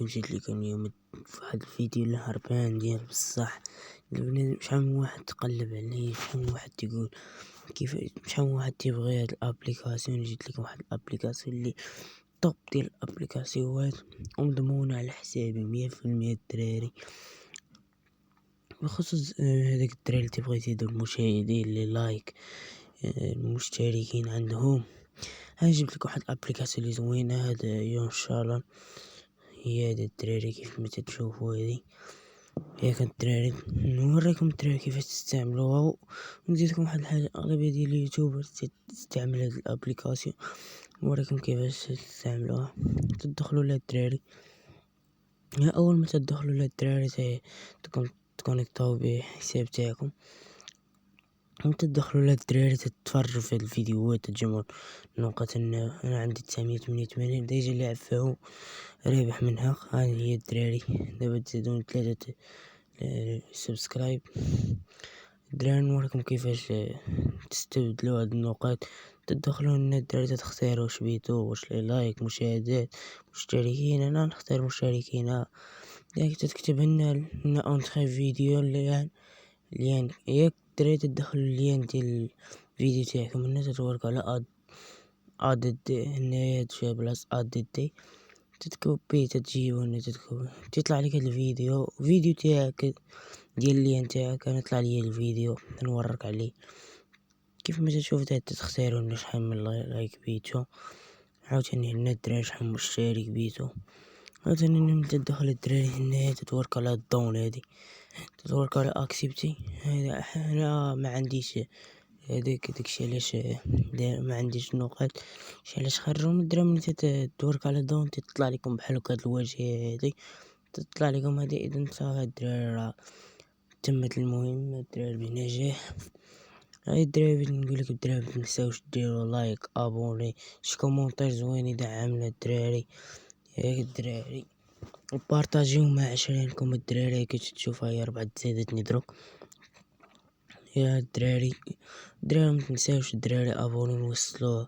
جيت لكم اليوم في هاد الفيديو اللي هربان ديال بصح. شحال من واحد تقلب عليه، شحال من واحد تيقول كيف، شحال من واحد تيبغي هاد الابليكاسيون. جيت لكم واحد الابليكاسيون اللي توب ديال الابليكاسيونات ومضمونة على حسابي 100% الدراري. بخصوص هذاك الدراري اللي تيبغي يزيدو المشاهدين اللي لايك، المشتركين عندهم. ها جبت لك واحد الابليكاسيون اللي زوينه، هذا ان شاء الله هي هذا الدراري. كيف ما تشوفوا هذه ياك الدراري، نوريكم الدراري كيفاش تستعملوها، ونزيد لكم واحد الحاجه. اغلبيه ديال اليوتيوبر تستعمل هذه الابليكاسيون، نوريكم كيفاش تستعملوها. تدخلوا لها الدراري، اول ما تدخلوا لها الدراري تكونيكتاو بحساب تاعكم، تدخلوا لها الدراري، تتفرجوا في الفيديوهات، تجمعوا نقاط. انا عندي 988 ديجا اللي عفاهم رابح منها. هذه هي الدراري. دابا تزيدون 3 سبسكرايب الدراري. نوريكم كيفاش تستبدلوا هاد النقاط. تدخلوا لنا الدراري، تختاروا واش بيتو، واش لايك، مشاهدات، مشتركين. انا نختار مشتركين. ياك تكتب لنا اونتري فيديو اللي يعني ياك الدراري تدخلوا اللين ديال الفيديو تاعكم هنا، تتوركوا على اد هنايا تجي بلاص اد دي، تتكوبي تجيبو هنا، تطلع لك هاد الفيديو تاعك ديال اللين تاعك. انا طلع لي الفيديو نورك عليه. كيف ما تشوف تختاروا هنا شحال من لايك بيتو، عاوتاني هنا الدراري شحال مشترك بيتو. عاوتاني هنا تدخل الدراري هنايا، تتورك على الدون هادي، تتورك على اكسبتي. هذا انا ما عنديش داكشي علاش ما عنديش النقاط، علاش خرجوا من الدرهم. ملي تدورك على دون تطلع لكم بحال هكا الواجهه هذه، تطلع لكم هذه. اذا صافي الدراري راه تمت المهمه الدراري بنجاح. هاي الدراري نقول لك الدراري متنساوش ديروا لايك، ابوني، شي كومونتير زوين يدعمنا الدراري. ياك الدراري وبارطاجيو مع عشرينكم الدراري. كي تشوفها هي 4 زيدتني دروك. يا الدراري متنساوش الدراري ابوني، نوصلوا